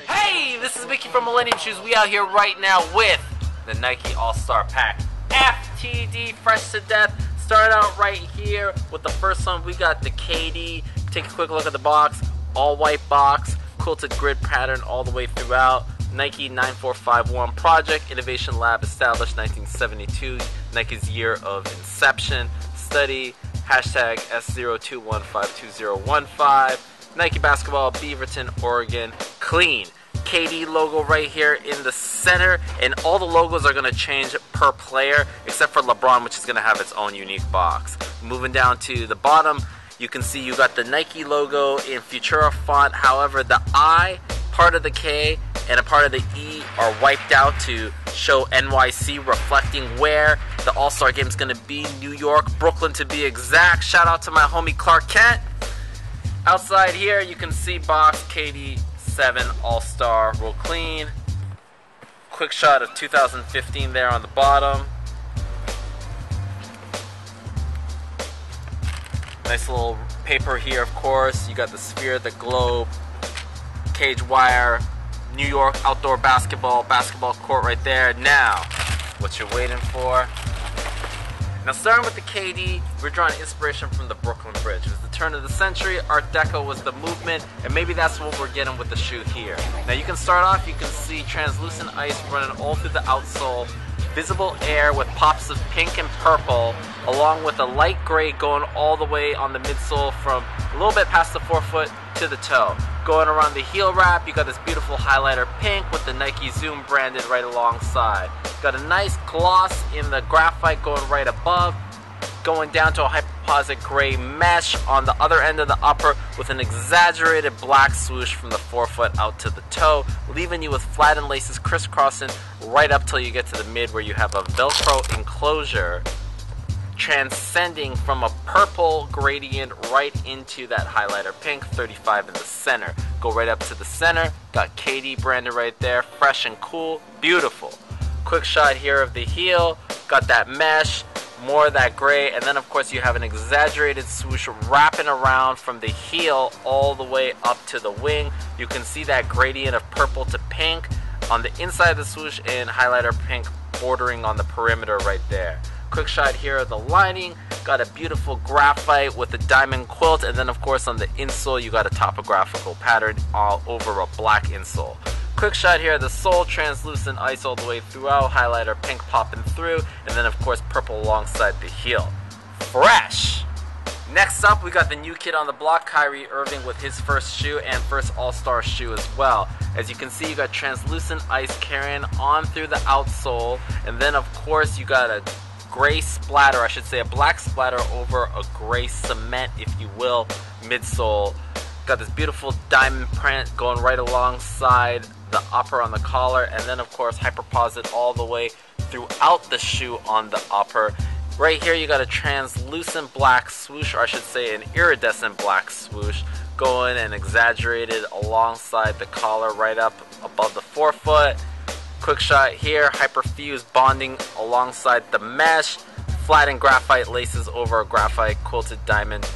Hey, this is Mickey from Millennium Shoes. We out here right now with the Nike All-Star Pack. FTD, fresh to death. Starting out right here with the first one. We got the KD. Take a quick look at the box. All white box. Quilted grid pattern all the way throughout. Nike 9451 Project Innovation Lab established 1972. Nike's year of inception. Study hashtag S02152015. Nike Basketball, Beaverton, Oregon. Clean. KD logo right here in the center, and all the logos are going to change per player except for Lebron, which is going to have its own unique box. Moving down to the bottom, you can see you got the Nike logo in Futura font. However, the I, part of the K, and a part of the E are wiped out to show NYC, reflecting where the All-Star Game is going to be. New York, Brooklyn to be exact. Shout out to my homie Clark Kent. Outside here, you can see box KD7 All-Star, real clean. Quick shot of 2015 there on the bottom. Nice little paper here, of course. You got the sphere, the globe, cage wire, New York outdoor basketball court right there. Now, what you're waiting for. Now, starting with the KD, we're drawing inspiration from the Brooklyn Bridge. It was the turn of the century, Art Deco was the movement, and maybe that's what we're getting with the shoe here. Now, you can start off, you can see translucent ice running all through the outsole, visible air with pops of pink and purple, along with a light gray going all the way on the midsole from a little bit past the forefoot to the toe. Going around the heel wrap, you got this beautiful highlighter pink with the Nike Zoom branded right alongside. Got a nice gloss in the graphite going right above, going down to a hyperposit gray mesh on the other end of the upper with an exaggerated black swoosh from the forefoot out to the toe, leaving you with flattened laces crisscrossing right up till you get to the mid where you have a Velcro enclosure transcending from a purple gradient right into that highlighter pink, 35 in the center. Go right up to the center, got KD branded right there, fresh and cool, beautiful. Quick shot here of the heel, got that mesh, more of that gray, and then of course you have an exaggerated swoosh wrapping around from the heel all the way up to the wing. You can see that gradient of purple to pink on the inside of the swoosh and highlighter pink bordering on the perimeter right there. Quick shot here of the lining, got a beautiful graphite with a diamond quilt, and then of course on the insole you got a topographical pattern all over a black insole. Quick shot here of the sole, translucent ice all the way throughout, highlighter pink popping through, and then of course purple alongside the heel. Fresh! Next up, we got the new kid on the block, Kyrie Irving, with his first shoe and first All-Star shoe as well. As you can see, you got translucent ice carrying on through the outsole, and then of course you got a gray splatter, I should say a black splatter over a gray cement, if you will, midsole. Got this beautiful diamond print going right alongside the upper on the collar, and then of course hyperposit all the way throughout the shoe on the upper. Right here you got a translucent black swoosh, or I should say an iridescent black swoosh, going and exaggerated alongside the collar right up above the forefoot. Quick shot here, hyperfused bonding alongside the mesh, flattened graphite laces over a graphite quilted diamond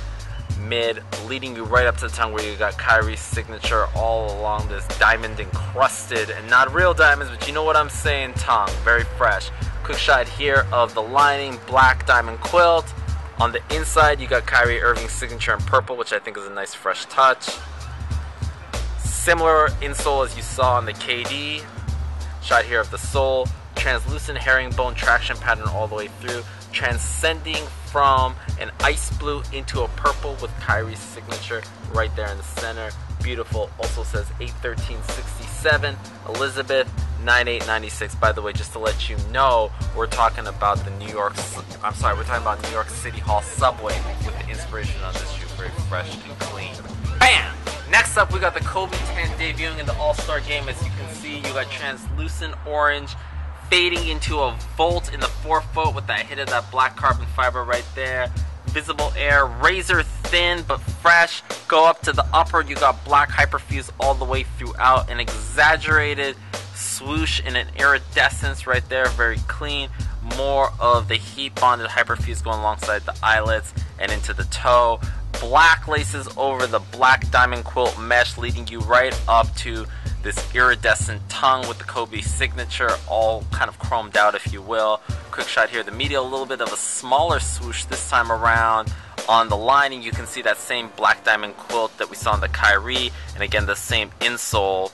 mid, leading you right up to the tongue where you got Kyrie's signature all along this diamond encrusted, and not real diamonds, but you know what I'm saying, tongue. Very fresh. Quick shot here of the lining, black diamond quilt. On the inside you got Kyrie Irving's signature in purple, which I think is a nice fresh touch. Similar insole as you saw on the KD. Shot here of the sole, translucent herringbone traction pattern all the way through, transcending from an ice blue into a purple with Kyrie's signature right there in the center. Beautiful. Also says 8/13/67, Elizabeth 9/8/96. By the way, just to let you know, we're talking about the we're talking about New York City Hall subway with the inspiration on this shoe. Very fresh and clean. Bam! Next up, we got the Kobe 10 debuting in the All-Star Game. As you can see, you got translucent orange fading into a volt in the forefoot with that hit of that black carbon fiber right there. Visible air, razor thin but fresh. Go up to the upper, you got black hyperfuse all the way throughout. An exaggerated swoosh and an iridescence right there, very clean. More of the heat bonded hyperfuse going alongside the eyelets and into the toe. Black laces over the black diamond quilt mesh, leading you right up to this iridescent tongue with the Kobe signature, all kind of chromed out, if you will. Quick shot here, the medial, a little bit of a smaller swoosh this time around. On the lining, you can see that same black diamond quilt that we saw on the Kyrie, and again, the same insole.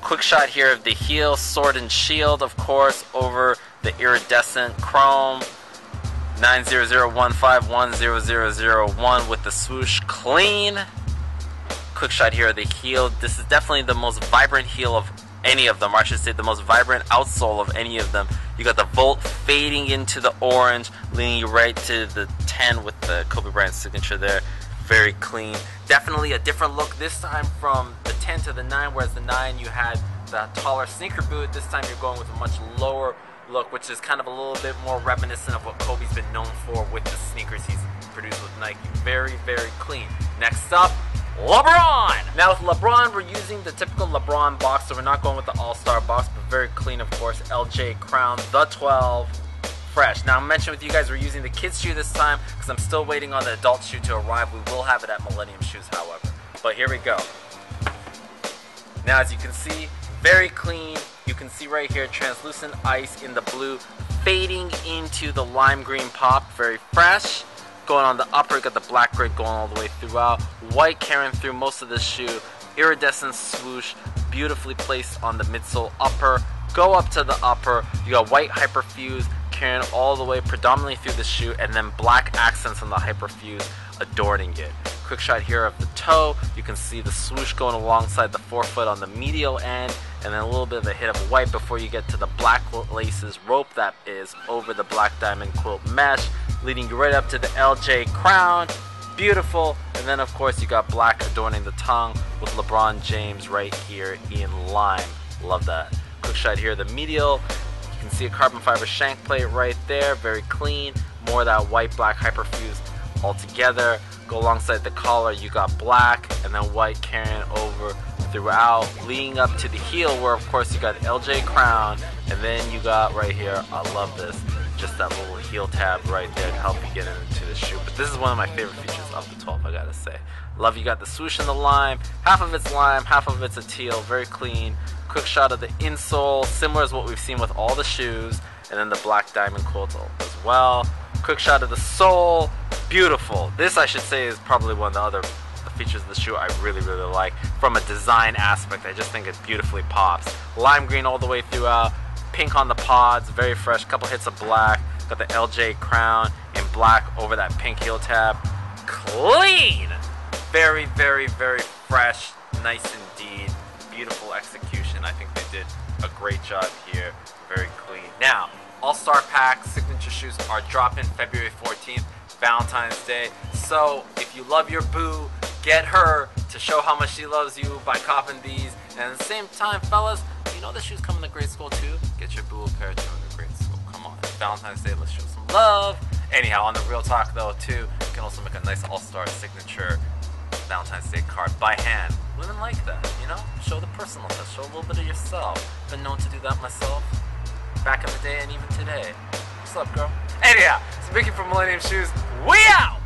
Quick shot here of the heel, sword and shield, of course, over the iridescent chrome. 90015100001 with the swoosh clean. Quick shot here of the heel. This is definitely the most vibrant heel of any of them, or I should say the most vibrant outsole of any of them. You got the Volt fading into the orange, leading you right to the 10 with the Kobe Bryant signature there. Very clean. Definitely a different look this time from the 10 to the 9, whereas the 9 you had the taller sneaker boot. This time you're going with a much lower look, which is kind of a little bit more reminiscent of what Kobe's been known for with the sneakers he's produced with Nike. Very, very clean. Next up, LeBron! Now with LeBron, we're using the typical LeBron box, so we're not going with the All-Star box, but very clean, of course. LJ Crown, the 12, fresh. Now I mentioned with you guys we're using the kids shoe this time because I'm still waiting on the adult shoe to arrive. We will have it at Millennium Shoes, however. But here we go. Now as you can see, very clean. You can see right here translucent ice in the blue fading into the lime green pop. Very fresh. Going on the upper, got the black grid going all the way throughout. White carrying through most of the shoe. Iridescent swoosh, beautifully placed on the midsole upper. Go up to the upper. You got white hyperfuse carrying all the way predominantly through the shoe, and then black accents on the hyperfuse adorning it. Quick shot here of the toe. You can see the swoosh going alongside the forefoot on the medial end, and then a little bit of a hit of white before you get to the black laces rope that is over the black diamond quilt mesh, leading you right up to the LJ crown. Beautiful. And then of course you got black adorning the tongue with LeBron James right here in lime. Love that. Quick shot here, the medial. You can see a carbon fiber shank plate right there, very clean. More of that white black hyperfused all together. Go alongside the collar, you got black and then white carrying over throughout, leading up to the heel where of course you got LJ crown, and then you got right here, I love this, just that little heel tab right there to help you get into the shoe. But this is one of my favorite features of the 12, I gotta say. Love you got the swoosh and the lime, half of it's lime, half of it's a teal, very clean. Quick shot of the insole, similar as what we've seen with all the shoes, and then the black diamond quilt as well. Quick shot of the sole, beautiful. This I should say is probably one of the other features of the shoe I really, really like. From a design aspect, I just think it beautifully pops. Lime green all the way throughout, pink on the pods, very fresh, couple hits of black. Got the LJ crown in black over that pink heel tab. Clean! Very, very, very fresh, nice indeed. Beautiful execution. I think they did a great job here. Very clean. Now, All-Star Pack signature shoes are dropping February 14th, Valentine's Day. So if you love your boo, get her to show how much she loves you by copping these. And at the same time, fellas, you know the shoes coming to grade school too? Get your boo a pair too in the grade school. Come on, it's Valentine's Day, let's show some love. Anyhow, on the real talk though too, you can also make a nice All-Star signature Valentine's Day card by hand. Women like that, you know? Show the personal touch, show a little bit of yourself. Been known to do that myself, back in the day and even today. What's up, girl? Anyhow, speaking from Millennium Shoes, we out!